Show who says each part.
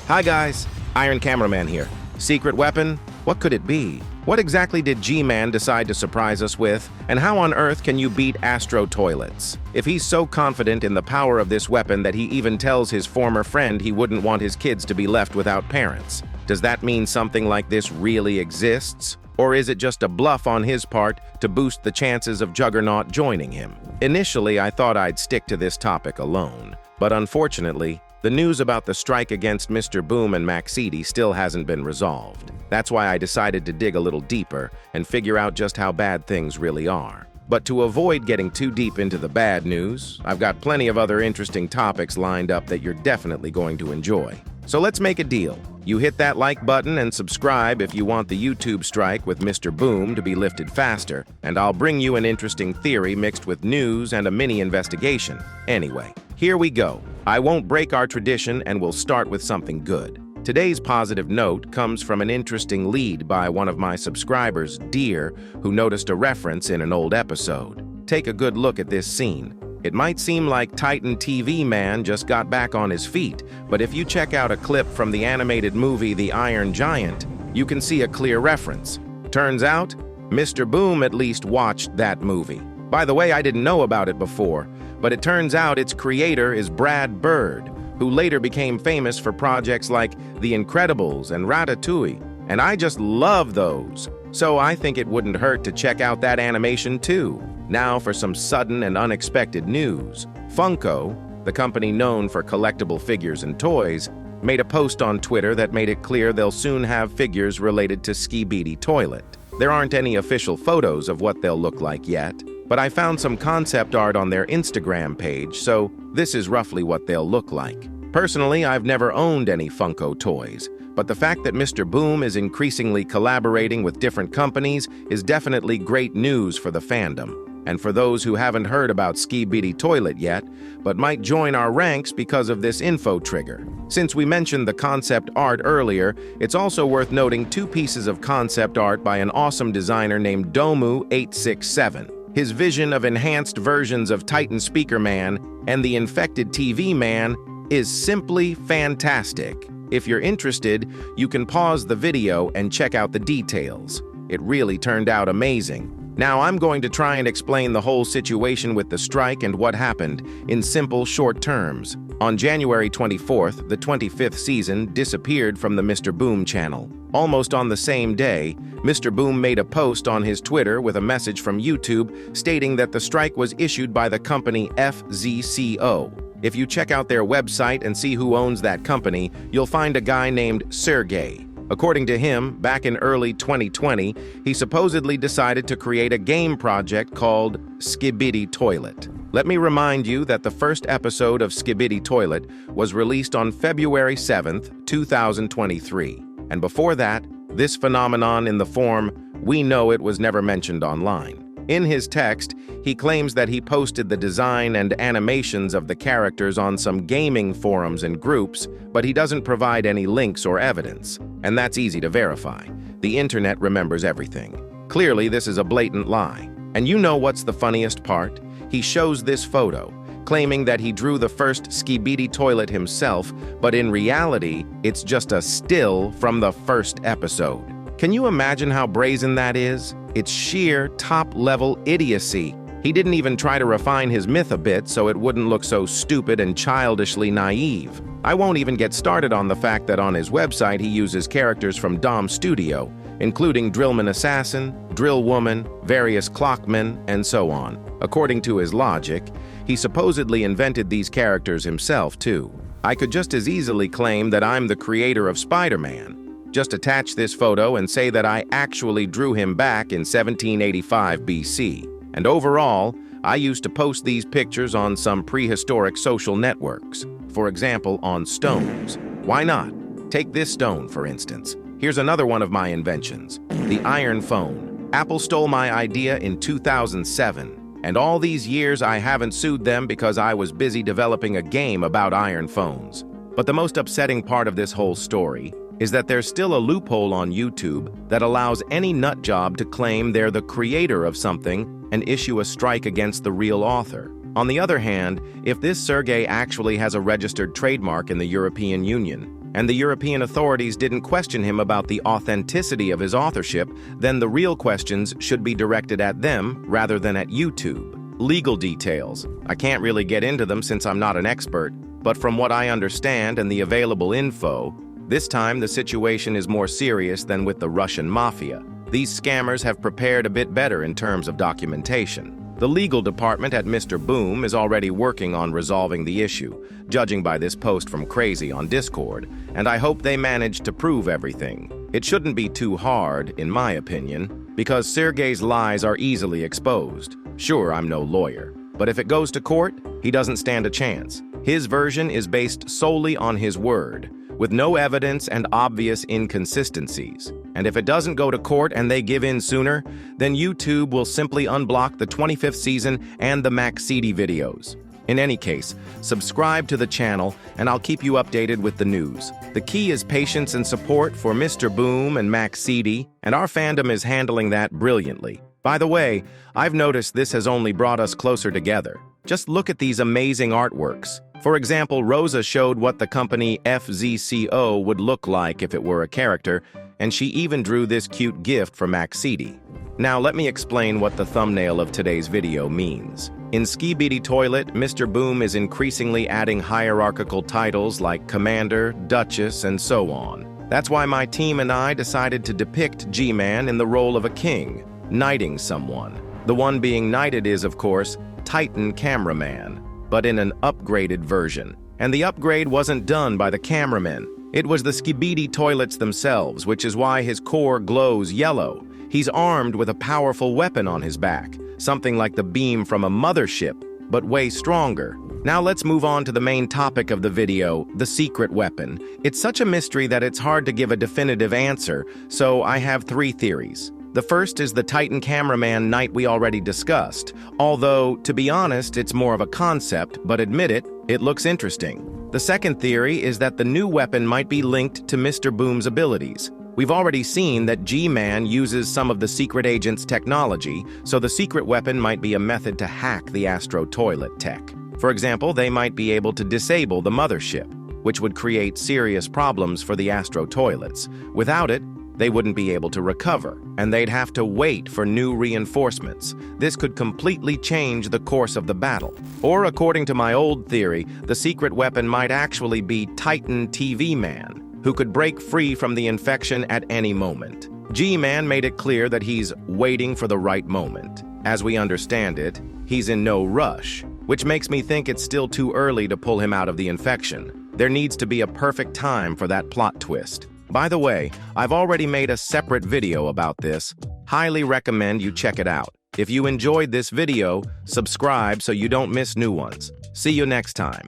Speaker 1: Hi guys, Iron Cameraman here. Secret weapon? What could it be? What exactly did G-Man decide to surprise us with? And how on earth can you beat Astro Toilets? If he's so confident in the power of this weapon that he even tells his former friend he wouldn't want his kids to be left without parents, does that mean something like this really exists? Or is it just a bluff on his part to boost the chances of Juggernaut joining him? Initially, I thought I'd stick to this topic alone, but unfortunately, the news about the strike against Mr. Boom and Maxidi still hasn't been resolved. That's why I decided to dig a little deeper and figure out just how bad things really are. But to avoid getting too deep into the bad news, I've got plenty of other interesting topics lined up that you're definitely going to enjoy. So let's make a deal. You hit that like button and subscribe if you want the YouTube strike with Mr. Boom to be lifted faster, and I'll bring you an interesting theory mixed with news and a mini investigation. Anyway, here we go. I won't break our tradition and we'll start with something good. Today's positive note comes from an interesting lead by one of my subscribers, Deer, who noticed a reference in an old episode. Take a good look at this scene. It might seem like Titan TV Man just got back on his feet, but if you check out a clip from the animated movie The Iron Giant, you can see a clear reference. Turns out, Mr. Boom at least watched that movie. By the way, I didn't know about it before, but it turns out its creator is Brad Bird, who later became famous for projects like The Incredibles and Ratatouille, and I just love those. So I think it wouldn't hurt to check out that animation too. Now for some sudden and unexpected news. Funko, the company known for collectible figures and toys, made a post on Twitter that made it clear they'll soon have figures related to Skibidi Toilet. There aren't any official photos of what they'll look like yet, but I found some concept art on their Instagram page, so this is roughly what they'll look like. Personally, I've never owned any Funko toys, but the fact that Mr. Boom is increasingly collaborating with different companies is definitely great news for the fandom. And for those who haven't heard about Skibidi Toilet yet, but might join our ranks because of this info trigger. Since we mentioned the concept art earlier, it's also worth noting two pieces of concept art by an awesome designer named Domu867. His vision of enhanced versions of Titan Speaker Man and the infected TV Man is simply fantastic. If you're interested, you can pause the video and check out the details. It really turned out amazing. Now I'm going to try and explain the whole situation with the strike and what happened in simple, short terms. On January 24th, the 25th season disappeared from the Mr. Boom channel. Almost on the same day, Mr. Boom made a post on his Twitter with a message from YouTube stating that the strike was issued by the company FZCO. If you check out their website and see who owns that company, you'll find a guy named Sergey. According to him, back in early 2020, he supposedly decided to create a game project called Skibidi Toilet. Let me remind you that the first episode of Skibidi Toilet was released on February 7th, 2023. And before that, this phenomenon in the form "we know it" was never mentioned online. In his text, he claims that he posted the design and animations of the characters on some gaming forums and groups, but he doesn't provide any links or evidence. And that's easy to verify. The internet remembers everything. Clearly, this is a blatant lie. And you know what's the funniest part? He shows this photo, claiming that he drew the first Skibidi Toilet himself, but in reality, it's just a still from the first episode. Can you imagine how brazen that is? It's sheer top-level idiocy. He didn't even try to refine his myth a bit so it wouldn't look so stupid and childishly naive. I won't even get started on the fact that on his website he uses characters from Dom Studio, including Drillman Assassin, Drill Woman, various Clockmen, and so on. According to his logic, he supposedly invented these characters himself, too. I could just as easily claim that I'm the creator of Spider-Man. Just attach this photo and say that I actually drew him back in 1785 BC. And overall, I used to post these pictures on some prehistoric social networks. For example, on stones. Why not? Take this stone, for instance. Here's another one of my inventions, the iron phone. Apple stole my idea in 2007, and all these years I haven't sued them because I was busy developing a game about iron phones. But the most upsetting part of this whole story is that there's still a loophole on YouTube that allows any nutjob to claim they're the creator of something and issue a strike against the real author. On the other hand, if this Sergey actually has a registered trademark in the European Union, and the European authorities didn't question him about the authenticity of his authorship, then the real questions should be directed at them rather than at YouTube. Legal details. I can't really get into them since I'm not an expert, but from what I understand and the available info, this time the situation is more serious than with the Russian mafia. These scammers have prepared a bit better in terms of documentation. The legal department at Mr. Boom is already working on resolving the issue, judging by this post from Crazy on Discord, and I hope they manage to prove everything. It shouldn't be too hard, in my opinion, because Sergey's lies are easily exposed. Sure, I'm no lawyer, but if it goes to court, he doesn't stand a chance. His version is based solely on his word, with no evidence and obvious inconsistencies. And if it doesn't go to court and they give in sooner, then YouTube will simply unblock the 25th season and the Skibidi videos. In any case, subscribe to the channel and I'll keep you updated with the news. The key is patience and support for Mr. Boom and Skibidi, and our fandom is handling that brilliantly. By the way, I've noticed this has only brought us closer together. Just look at these amazing artworks. For example, Rosa showed what the company FZCO would look like if it were a character, and she even drew this cute gift for Skibidi. Now let me explain what the thumbnail of today's video means. In Skibidi Toilet, Mr. Boom is increasingly adding hierarchical titles like Commander, Duchess, and so on. That's why my team and I decided to depict G-Man in the role of a king, knighting someone. The one being knighted is, of course, Titan Cameraman, but in an upgraded version. And the upgrade wasn't done by the cameraman. It was the Skibidi Toilets themselves, which is why his core glows yellow. He's armed with a powerful weapon on his back, something like the beam from a mothership, but way stronger. Now let's move on to the main topic of the video, the secret weapon. It's such a mystery that it's hard to give a definitive answer, so I have 3 theories. The first is the Titan Cameraman knight we already discussed, although, to be honest, it's more of a concept, but admit it, it looks interesting. The second theory is that the new weapon might be linked to Mr. Boom's abilities. We've already seen that G-Man uses some of the secret agent's technology, so the secret weapon might be a method to hack the Astro Toilet tech. For example, they might be able to disable the mothership, which would create serious problems for the Astro Toilets. Without it, they wouldn't be able to recover, and they'd have to wait for new reinforcements. This could completely change the course of the battle. Or, according to my old theory, the secret weapon might actually be Titan TV Man, who could break free from the infection at any moment. G-Man made it clear that he's waiting for the right moment. As we understand it, he's in no rush, which makes me think it's still too early to pull him out of the infection. There needs to be a perfect time for that plot twist. By the way, I've already made a separate video about this. Highly recommend you check it out. If you enjoyed this video, subscribe so you don't miss new ones. See you next time.